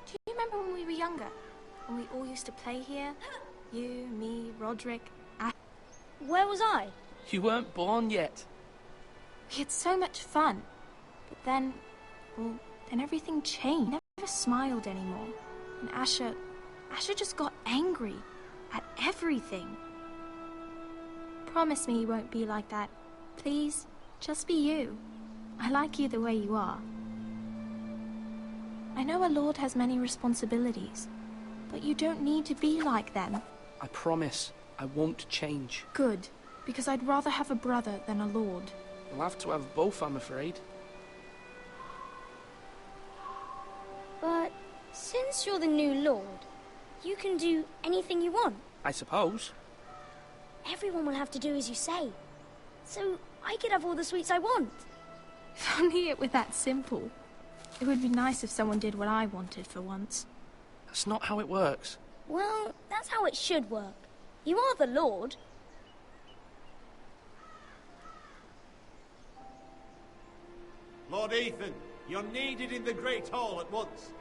Do you remember when we were younger? When we all used to play here? You, me, Roderick, Where was I? You weren't born yet. We had so much fun. But then, well, then everything changed. I never smiled anymore. And Asher just got angry at everything. Promise me you won't be like that. Please, just be you. I like you the way you are. I know a lord has many responsibilities, but you don't need to be like them. I promise I won't change. Good, because I'd rather have a brother than a lord. We'll have to have both, I'm afraid. But since you're the new lord, you can do anything you want. I suppose. Everyone will have to do as you say. So I could have all the sweets I want. If only it were that simple. It would be nice if someone did what I wanted for once. That's not how it works. Well, that's how it should work. You are the lord. Lord Ethan, you're needed in the Great Hall at once.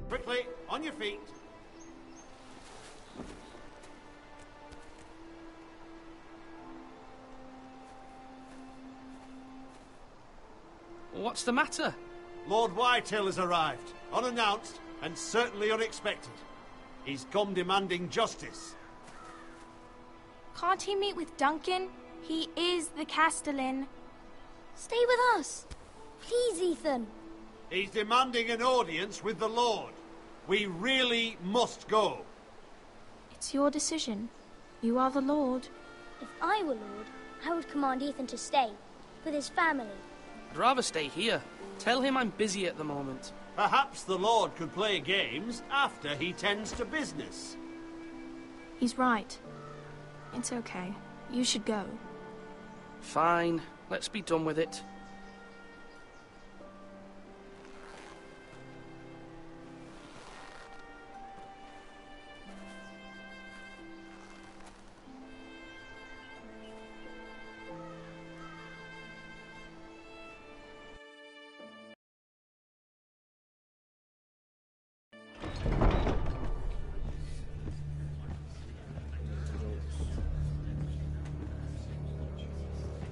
Quickly, on your feet. What's the matter? Lord Whitehill has arrived, unannounced and certainly unexpected. He's come demanding justice. Can't he meet with Duncan? He is the Castellan. Stay with us. Please, Ethan. He's demanding an audience with the Lord. We really must go. It's your decision. You are the Lord. If I were lord, I would command Ethan to stay, with his family. I'd rather stay here. Tell him I'm busy at the moment. Perhaps the Lord could play games after he tends to business. He's right. It's okay. You should go. Fine. Let's be done with it.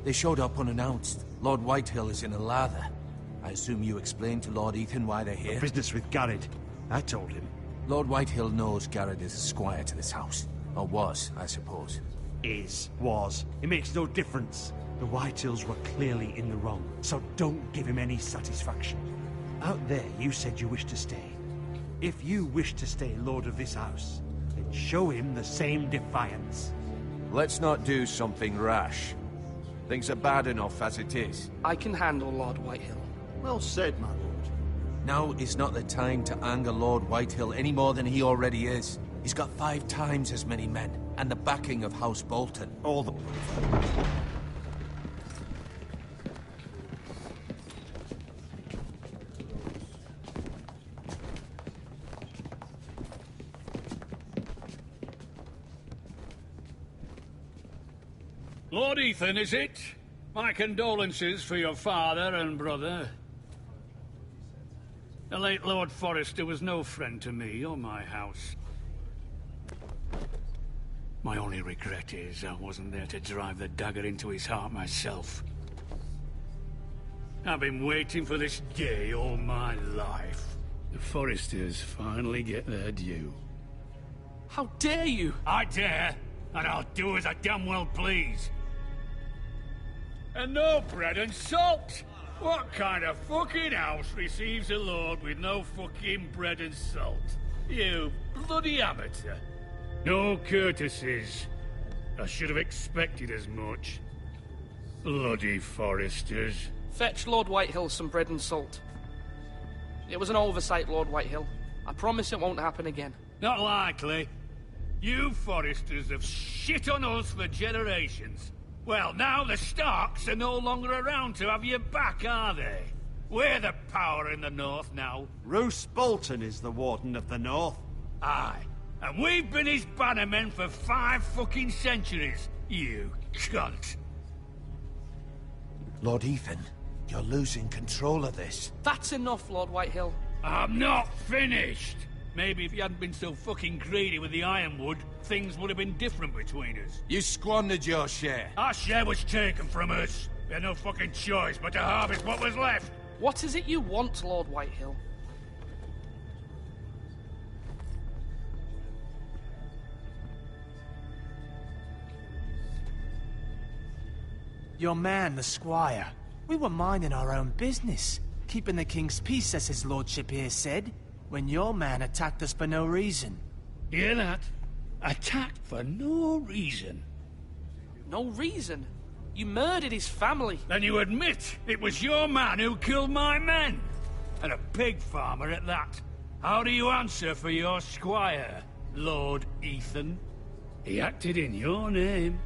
They showed up unannounced. Lord Whitehill is in a lather. I assume you explained to Lord Ethan why they're here? Business with Garrett. I told him. Lord Whitehill knows Garrett is a squire to this house. Or was, I suppose. Was. It makes no difference. The Whitehills were clearly in the wrong, so don't give him any satisfaction. Out there, you said you wished to stay. If you wish to stay lord of this house, then show him the same defiance. Let's not do something rash. Things are bad enough as it is. I can handle Lord Whitehill. Well said, my lord. Now is not the time to anger Lord Whitehill any more than he already is. He's got 5 times as many men, and the backing of House Bolton. All the... Lord Ethan, is it? My condolences for your father and brother. The late Lord Forrester was no friend to me or my house. My only regret is I wasn't there to drive the dagger into his heart myself. I've been waiting for this day all my life. The Forresters finally get their due. How dare you! I dare, and I'll do as I damn well please. And no bread and salt! What kind of fucking house receives a lord with no fucking bread and salt? You bloody amateur. No courtesies. I should have expected as much. Bloody Forresters. Fetch Lord Whitehill some bread and salt. It was an oversight, Lord Whitehill. I promise it won't happen again. Not likely. You Forresters have shit on us for generations. Well, now the Starks are no longer around to have your back, are they? We're the power in the north now. Roose Bolton is the Warden of the North. Aye. And we've been his bannermen for 5 fucking centuries, you cunt. Lord Ethan, you're losing control of this. That's enough, Lord Whitehill. I'm not finished. Maybe if you hadn't been so fucking greedy with the ironwood, things would have been different between us. You squandered your share. Our share was taken from us. We had no fucking choice but to harvest what was left. What is it you want, Lord Whitehill? Your man, the squire. We were minding our own business, keeping the king's peace, as his lordship here said, when your man attacked us for no reason. Hear that? Attacked for no reason. No reason? You murdered his family. Then you admit it was your man who killed my men. And a pig farmer at that. How do you answer for your squire, Lord Ethan? He acted in your name.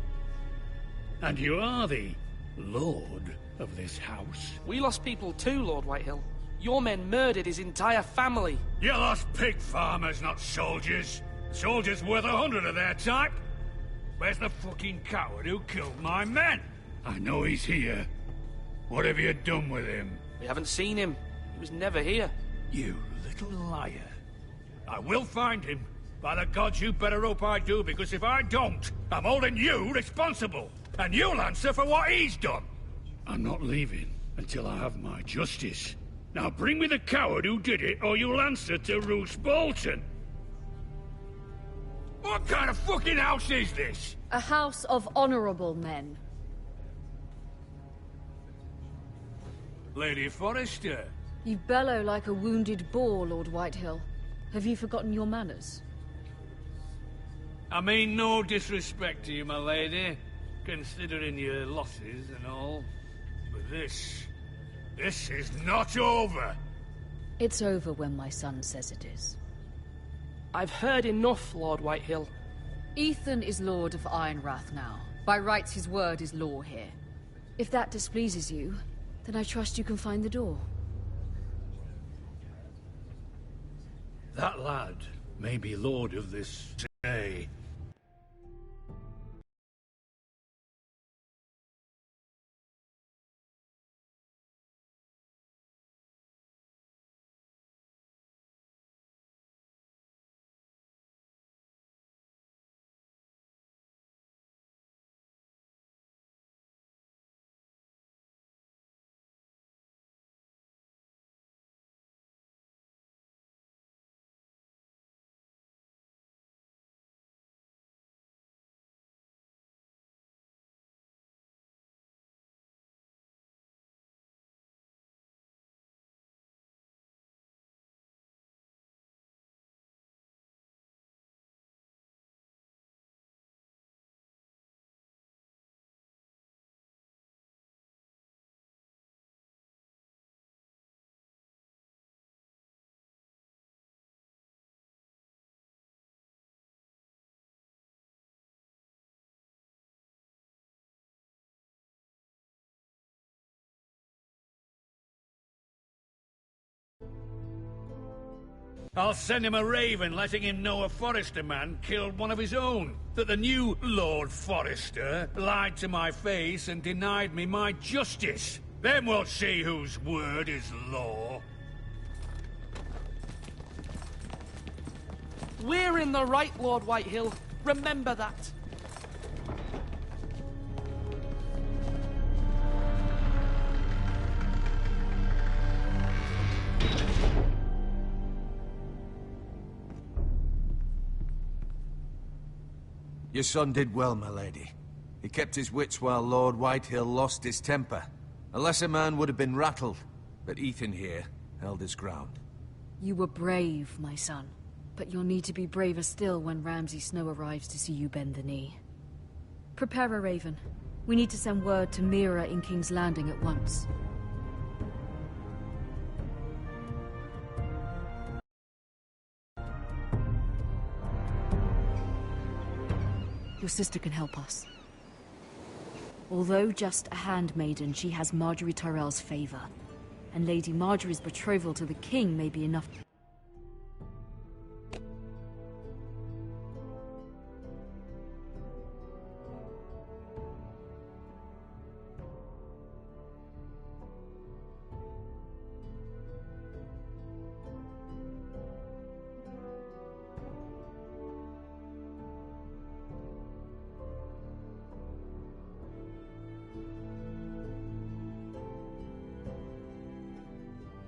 And you are the lord of this house. We lost people too, Lord Whitehill. Your men murdered his entire family. You lost pig farmers, not soldiers. Soldiers worth 100 of their type. Where's the fucking coward who killed my men? I know he's here. What have you done with him? We haven't seen him. He was never here. You little liar. I will find him. By the gods, you better hope I do, because if I don't, I'm holding you responsible. And you'll answer for what he's done. I'm not leaving until I have my justice. Now bring me the coward who did it, or you'll answer to Roose Bolton. What kind of fucking house is this? A house of honorable men. Lady Forrester. You bellow like a wounded boar, Lord Whitehill. Have you forgotten your manners? I mean no disrespect to you, my lady, considering your losses and all. But this is not over. It's over when my son says it is. I've heard enough, Lord Whitehill. Ethan is Lord of Ironrath now. By rights, his word is law here. If that displeases you, then I trust you can find the door. That lad may be lord of this day. I'll send him a raven letting him know a Forrester man killed one of his own. That the new Lord Forrester lied to my face and denied me my justice. Then we'll see whose word is law. We're in the right, Lord Whitehill. Remember that. Your son did well, my lady. He kept his wits while Lord Whitehill lost his temper. A lesser man would have been rattled, but Ethan here held his ground. You were brave, my son. But you'll need to be braver still when Ramsay Snow arrives to see you bend the knee. Prepare a raven. We need to send word to Mira in King's Landing at once. Your sister can help us. Although just a handmaiden, she has Marjorie Tyrell's favor. And Lady Marjorie's betrothal to the king may be enough.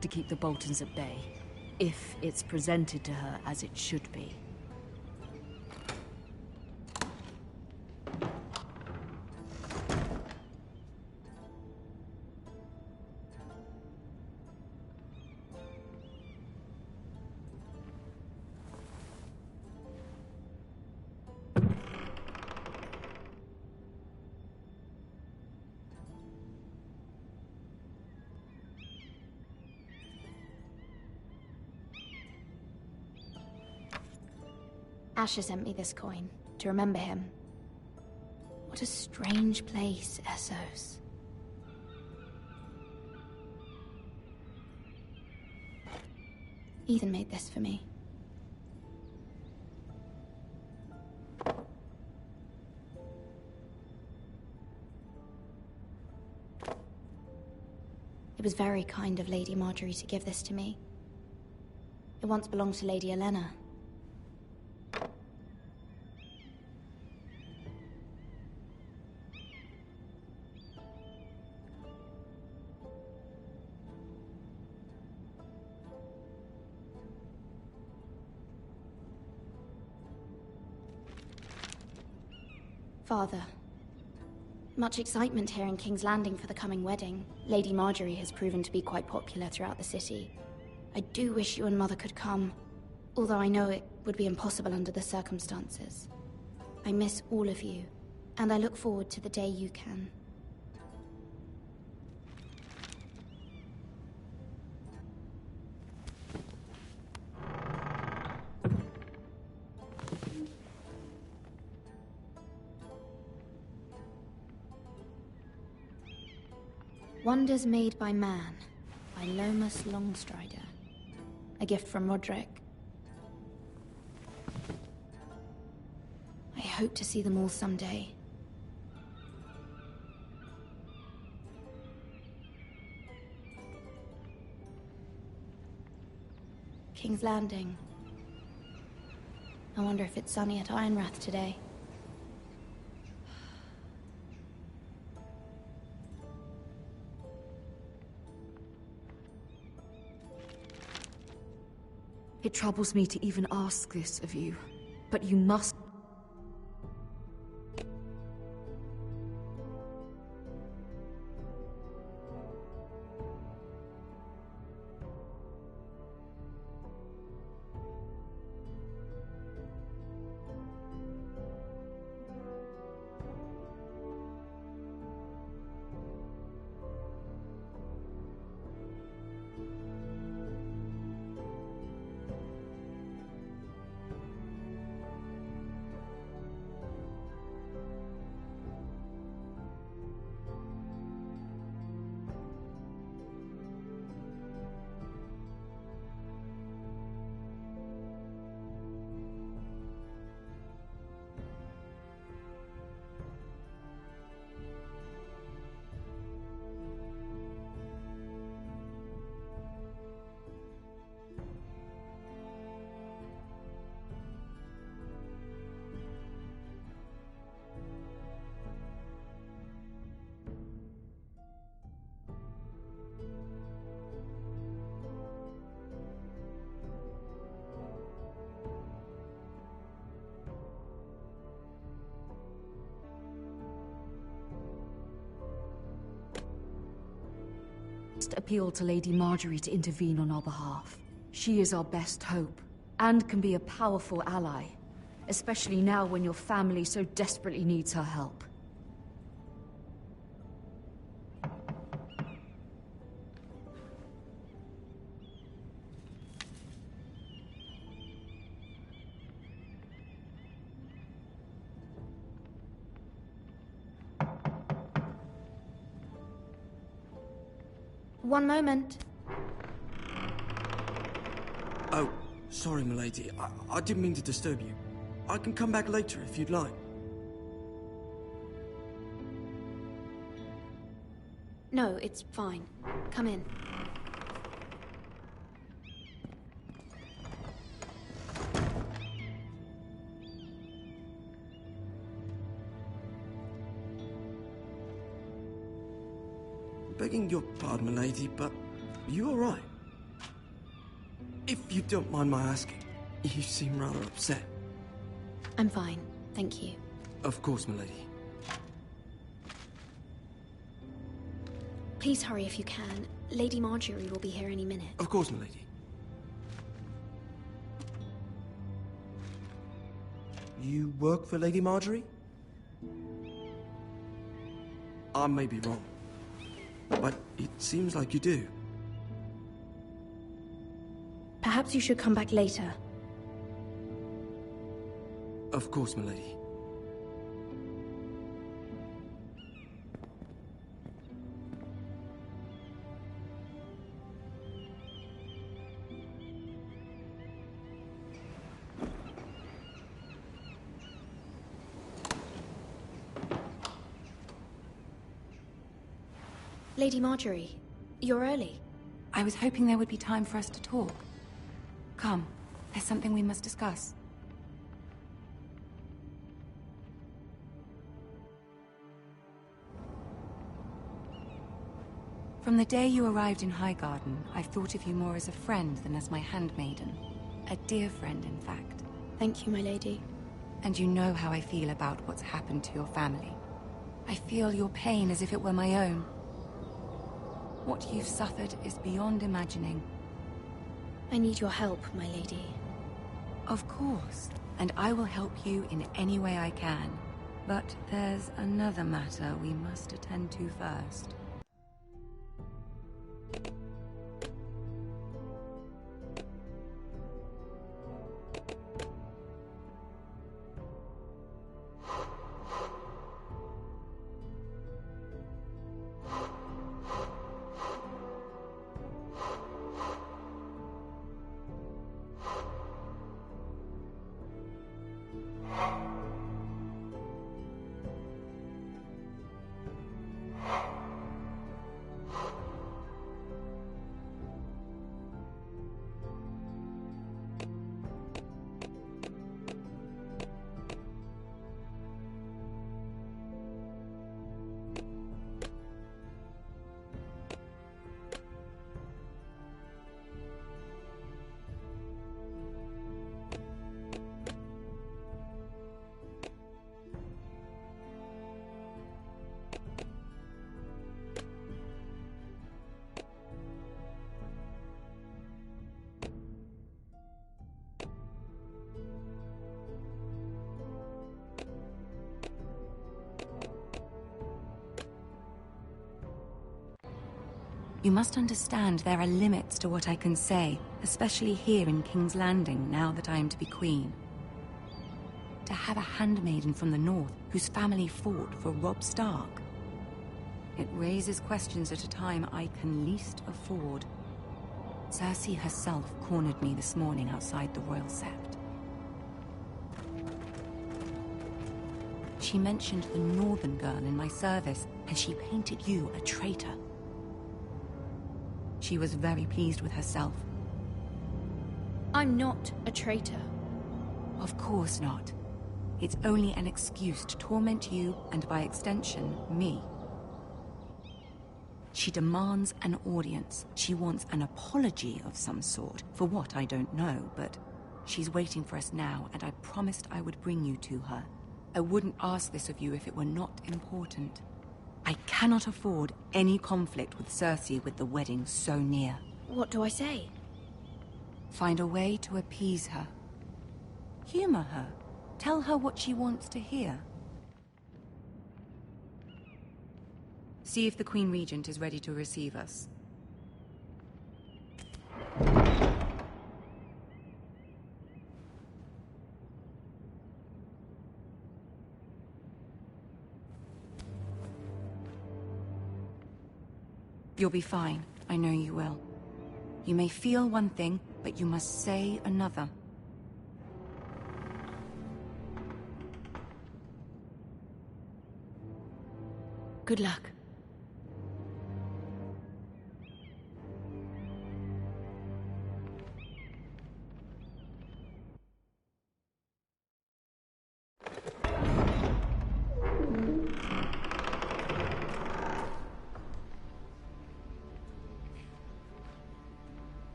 To keep the Boltons at bay, if it's presented to her as it should be. Asher sent me this coin, to remember him. What a strange place, Essos. Ethan made this for me. It was very kind of Lady Marjorie to give this to me. It once belonged to Lady Elena. Father, much excitement here in King's Landing for the coming wedding. Lady Marjorie has proven to be quite popular throughout the city. I do wish you and Mother could come, although I know it would be impossible under the circumstances. I miss all of you, and I look forward to the day you can. Wonders Made by Man, by Lomas Longstrider. A gift from Roderick. I hope to see them all someday. King's Landing. I wonder if it's sunny at Ironrath today. It troubles me to even ask this of you, but you must... appeal to Lady Marjorie to intervene on our behalf. She is our best hope, and can be a powerful ally, especially now when your family so desperately needs her help. One moment. Oh, sorry, milady. I didn't mean to disturb you. I can come back later if you'd like. No, it's fine. Come in. Begging your pardon, milady, but are you all right? If you don't mind my asking, you seem rather upset. I'm fine, thank you. Of course, milady. Please hurry if you can. Lady Marjorie will be here any minute. Of course, milady. You work for Lady Marjorie? I may be wrong, but it seems like you do. Perhaps you should come back later. Of course, milady. Lady Marjorie, you're early. I was hoping there would be time for us to talk. Come, there's something we must discuss. From the day you arrived in Highgarden, I've thought of you more as a friend than as my handmaiden. A dear friend, in fact. Thank you, my lady. And you know how I feel about what's happened to your family. I feel your pain as if it were my own. What you've suffered is beyond imagining. I need your help, my lady. Of course, and I will help you in any way I can. But there's another matter we must attend to first. You must understand there are limits to what I can say, especially here in King's Landing, now that I am to be queen. To have a handmaiden from the north whose family fought for Robb Stark. It raises questions at a time I can least afford. Cersei herself cornered me this morning outside the Royal Sept. She mentioned the northern girl in my service, and she painted you a traitor. She was very pleased with herself. I'm not a traitor. Of course not. It's only an excuse to torment you, and by extension, me. She demands an audience. She wants an apology of some sort, for what I don't know, but she's waiting for us now, and I promised I would bring you to her. I wouldn't ask this of you if it were not important. I cannot afford any conflict with Cersei with the wedding so near. What do I say? Find a way to appease her. Humor her. Tell her what she wants to hear. See if the Queen Regent is ready to receive us. You'll be fine. I know you will. You may feel one thing, but you must say another. Good luck.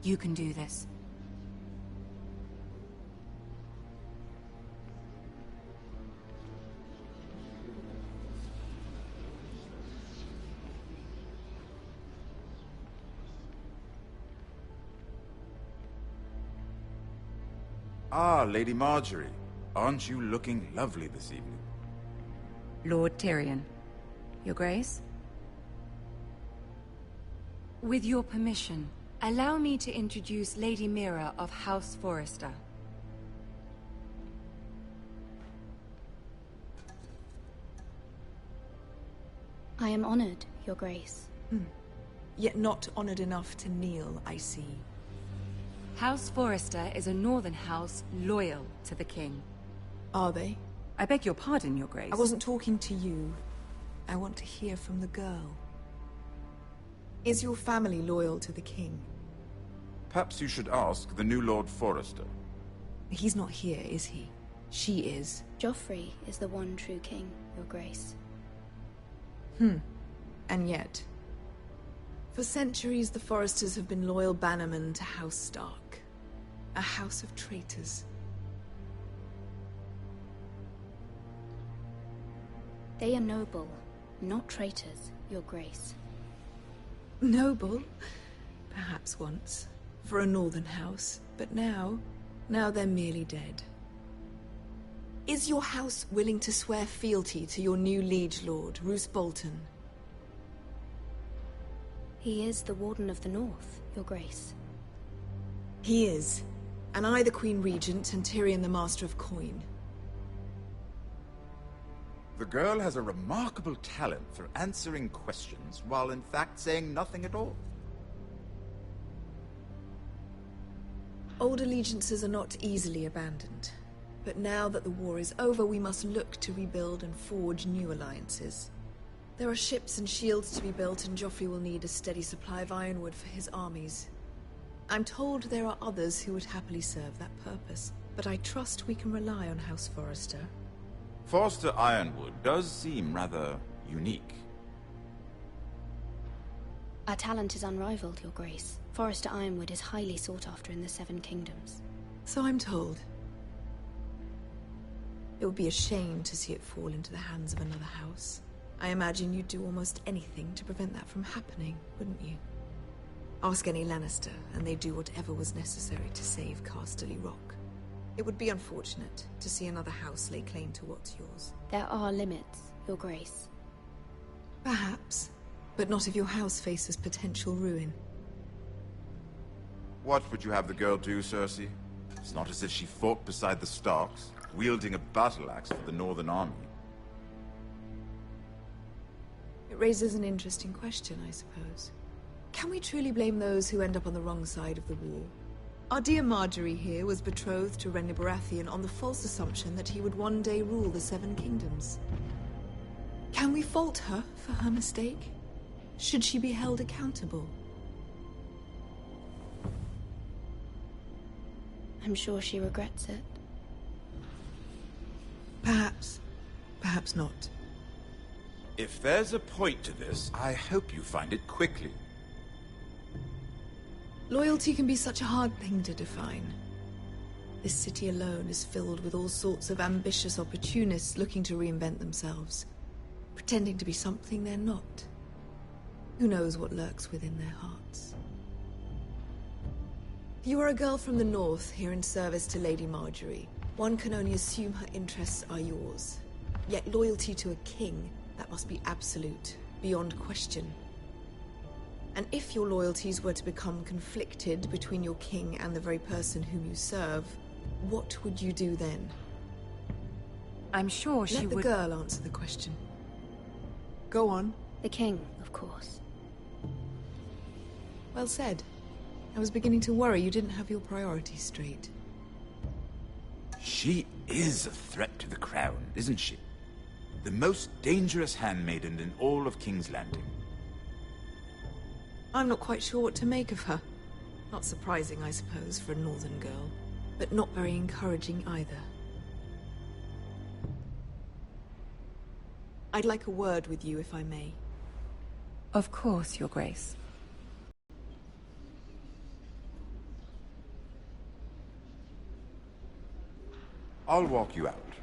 You can do this. Ah, Lady Marjorie. Aren't you looking lovely this evening? Lord Tyrion. Your Grace? With your permission, allow me to introduce Lady Mira of House Forrester. I am honored, Your Grace. Yet not honored enough to kneel, I see. House Forrester is a northern house loyal to the king. Are they? I beg your pardon, Your Grace. I wasn't talking to you. I want to hear from the girl. Is your family loyal to the king? Perhaps you should ask the new Lord Forrester. He's not here, is he? She is. Joffrey is the one true king, Your Grace. And yet... For centuries, the Forresters have been loyal bannermen to House Stark. A house of traitors. They are noble, not traitors, Your Grace. Noble? Perhaps once. For a northern house. But now they're merely dead. Is your house willing to swear fealty to your new liege lord, Roose Bolton? He is the Warden of the North, Your Grace. He is. And I the Queen Regent and Tyrion the Master of Coin. The girl has a remarkable talent for answering questions while in fact saying nothing at all. Old allegiances are not easily abandoned. But now that the war is over, we must look to rebuild and forge new alliances. There are ships and shields to be built, and Joffrey will need a steady supply of ironwood for his armies. I'm told there are others who would happily serve that purpose, but I trust we can rely on House Forrester. Forrester Ironwood does seem rather unique. Our talent is unrivaled, Your Grace. Forrester Ironwood is highly sought after in the Seven Kingdoms. So I'm told. It would be a shame to see it fall into the hands of another house. I imagine you'd do almost anything to prevent that from happening, wouldn't you? Ask any Lannister, and they'd do whatever was necessary to save Casterly Rock. It would be unfortunate to see another house lay claim to what's yours. There are limits, Your Grace. Perhaps, but not if your house faces potential ruin. What would you have the girl do, Cersei? It's not as if she fought beside the Starks, wielding a battle axe for the Northern Army. It raises an interesting question, I suppose. Can we truly blame those who end up on the wrong side of the war? Our dear Marjorie here was betrothed to Renly Baratheon on the false assumption that he would one day rule the Seven Kingdoms. Can we fault her for her mistake? Should she be held accountable? I'm sure she regrets it. Perhaps. Perhaps not. If there's a point to this, I hope you find it quickly. Loyalty can be such a hard thing to define. This city alone is filled with all sorts of ambitious opportunists looking to reinvent themselves, pretending to be something they're not. Who knows what lurks within their hearts? You are a girl from the north, here in service to Lady Marjorie. One can only assume her interests are yours. Yet loyalty to a king, that must be absolute, beyond question. And if your loyalties were to become conflicted between your king and the very person whom you serve, what would you do then? I'm sure she would... Let the girl answer the question. Go on. The king, of course. Well said. I was beginning to worry you didn't have your priorities straight. She is a threat to the crown, isn't she? The most dangerous handmaiden in all of King's Landing. I'm not quite sure what to make of her. Not surprising, I suppose, for a northern girl, but not very encouraging either. I'd like a word with you, if I may. Of course, Your Grace. I'll walk you out.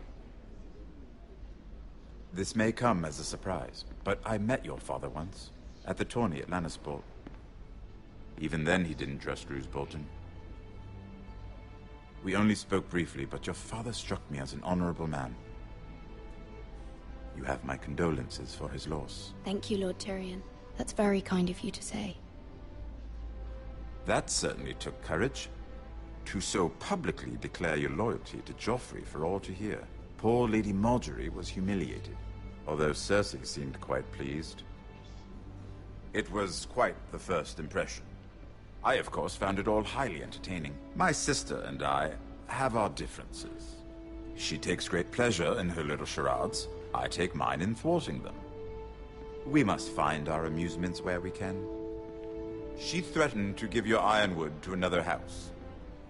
This may come as a surprise, but I met your father once, at the tourney at Lannisport. Even then he didn't trust Roose Bolton. We only spoke briefly, but your father struck me as an honorable man. You have my condolences for his loss. Thank you, Lord Tyrion. That's very kind of you to say. That certainly took courage. To so publicly declare your loyalty to Joffrey for all to hear. Poor Lady Margaery was humiliated, although Cersei seemed quite pleased. It was quite the first impression. I, of course, found it all highly entertaining. My sister and I have our differences. She takes great pleasure in her little charades. I take mine in thwarting them. We must find our amusements where we can. She threatened to give your Ironwood to another house.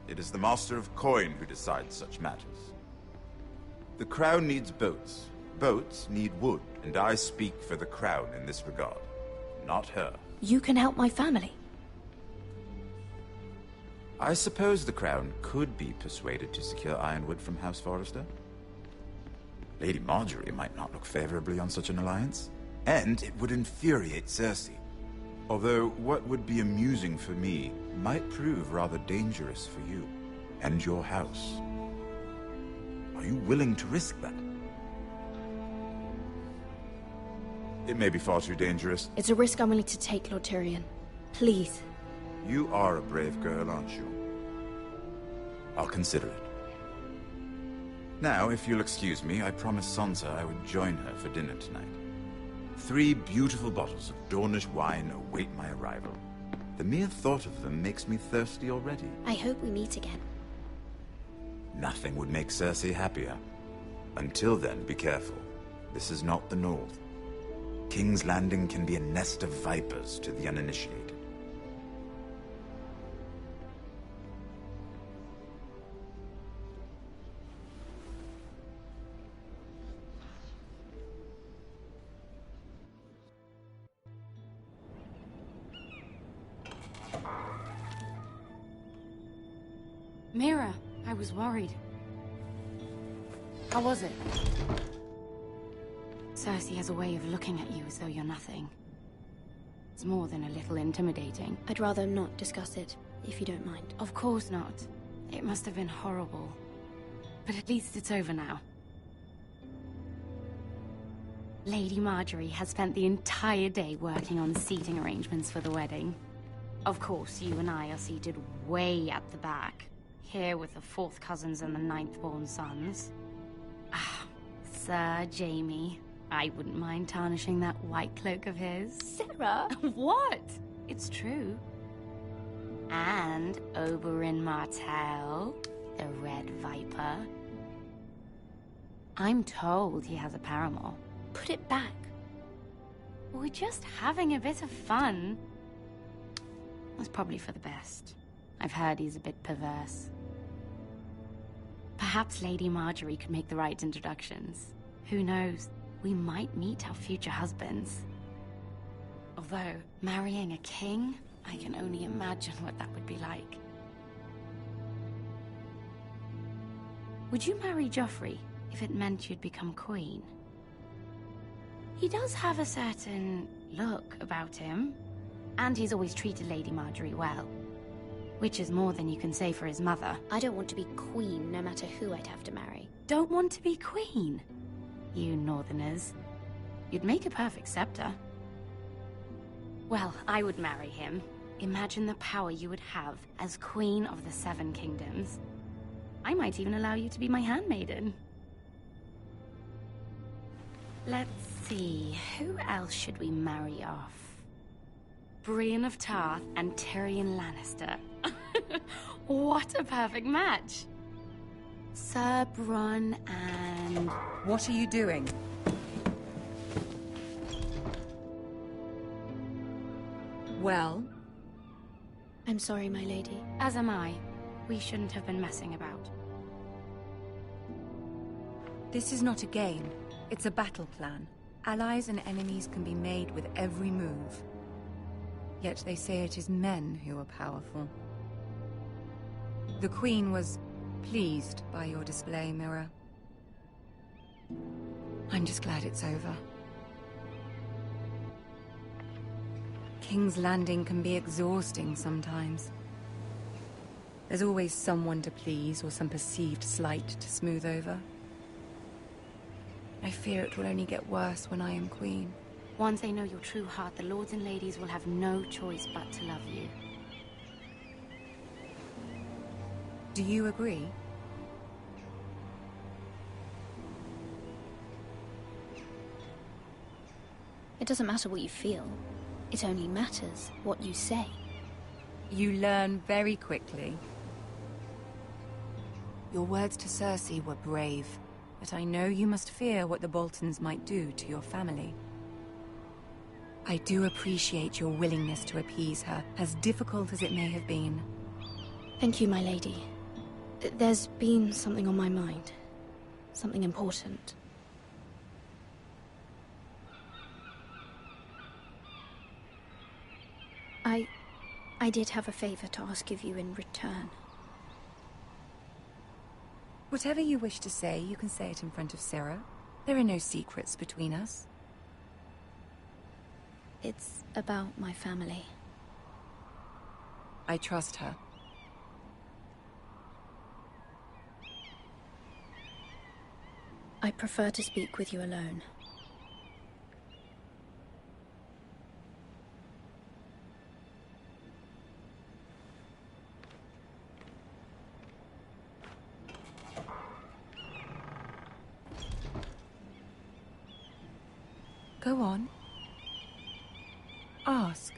It is the Master of Coin who decides such matters. The Crown needs boats. Boats need wood, and I speak for the Crown in this regard, not her. You can help my family. I suppose the Crown could be persuaded to secure Ironwood from House Forrester. Lady Margaery might not look favorably on such an alliance, and it would infuriate Cersei. Although what would be amusing for me might prove rather dangerous for you and your house. Are you willing to risk that? It may be far too dangerous. It's a risk I'm willing to take, Lord Tyrion. Please. You are a brave girl, aren't you? I'll consider it. Now, if you'll excuse me, I promised Sansa I would join her for dinner tonight. 3 beautiful bottles of Dornish wine await my arrival. The mere thought of them makes me thirsty already. I hope we meet again. Nothing would make Cersei happier. Until then, be careful. This is not the North. King's Landing can be a nest of vipers to the uninitiated. Mira, I was worried. How was it? Cersei has a way of looking at you as though you're nothing. It's more than a little intimidating. I'd rather not discuss it, if you don't mind. Of course not. It must have been horrible. But at least it's over now. Lady Margaery has spent the entire day working on seating arrangements for the wedding. Of course, you and I are seated way at the back. Here with the 4th cousins and the 9th-born sons. Ah, Sir Jaime. I wouldn't mind tarnishing that white cloak of his. Sarah! What? It's true. And Oberyn Martell, the Red Viper. I'm told he has a paramour. Put it back. We're just having a bit of fun. That's probably for the best. I've heard he's a bit perverse. Perhaps Lady Margaery could make the right introductions. Who knows? We might meet our future husbands. Although, marrying a king, I can only imagine what that would be like. Would you marry Joffrey if it meant you'd become queen? He does have a certain look about him, and he's always treated Lady Margaery well. Which is more than you can say for his mother. I don't want to be queen, no matter who I'd have to marry. Don't want to be queen? You northerners. You'd make a perfect scepter. Well, I would marry him. Imagine the power you would have as Queen of the 7 Kingdoms. I might even allow you to be my handmaiden. Let's see, who else should we marry off? Brienne of Tarth and Tyrion Lannister. What a perfect match! Sir Bronn and... What are you doing? Well? I'm sorry, my lady. As am I. We shouldn't have been messing about. This is not a game. It's a battle plan. Allies and enemies can be made with every move. Yet they say it is men who are powerful. The Queen was pleased by your display, Mira. I'm just glad it's over. King's Landing can be exhausting sometimes. There's always someone to please or some perceived slight to smooth over. I fear it will only get worse when I am Queen. Once they know your true heart, the lords and ladies will have no choice but to love you. Do you agree? It doesn't matter what you feel. It only matters what you say. You learn very quickly. Your words to Cersei were brave, but I know you must fear what the Boltons might do to your family. I do appreciate your willingness to appease her, as difficult as it may have been. Thank you, my lady. There's been something on my mind. Something important. I did have a favor to ask of you in return. Whatever you wish to say, you can say it in front of Sarah. There are no secrets between us. It's about my family. I trust her. I prefer to speak with you alone. Go on. Ask.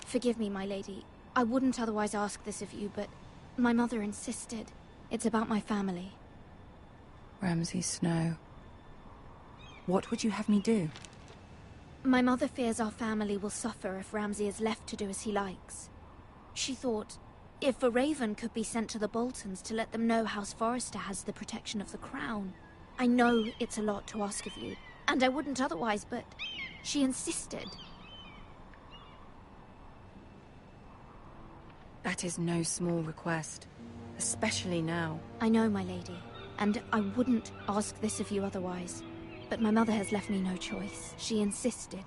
Forgive me, my lady. I wouldn't otherwise ask this of you, but my mother insisted. It's about my family. Ramsay Snow. What would you have me do? My mother fears our family will suffer if Ramsay is left to do as he likes. She thought, if a raven could be sent to the Boltons to let them know House Forrester has the protection of the crown. I know it's a lot to ask of you, and I wouldn't otherwise, but she insisted. That is no small request, especially now. I know, my lady, and I wouldn't ask this of you otherwise. But my mother has left me no choice. She insisted.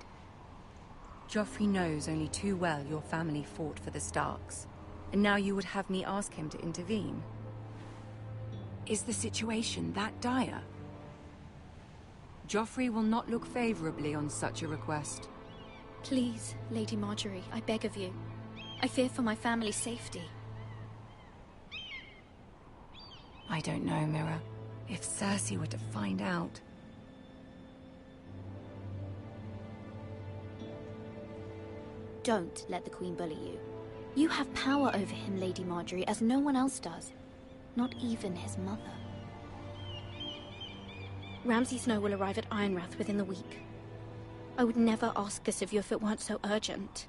Joffrey knows only too well your family fought for the Starks, and now you would have me ask him to intervene. Is the situation that dire? Joffrey will not look favorably on such a request. Please, Lady Margaery, I beg of you. I fear for my family's safety. I don't know, Mira. If Cersei were to find out... Don't let the Queen bully you. You have power over him, Lady Margaery, as no one else does. Not even his mother. Ramsay Snow will arrive at Ironrath within the week. I would never ask this of you if it weren't so urgent.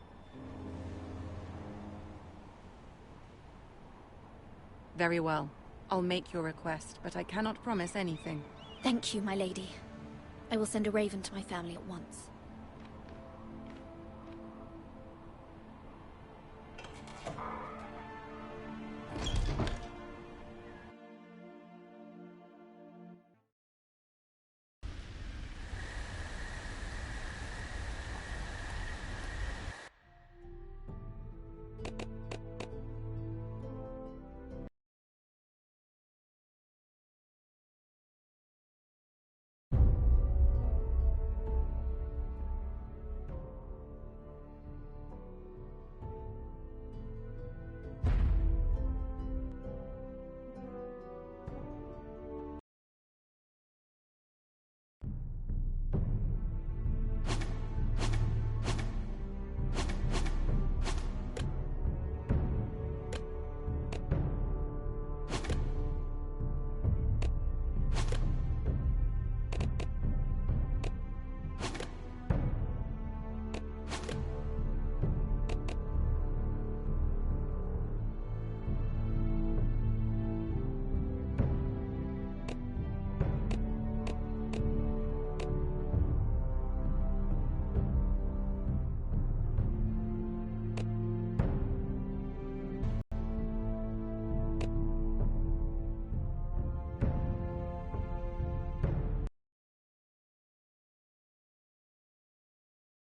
Very well. I'll make your request, but I cannot promise anything. Thank you, my lady. I will send a raven to my family at once.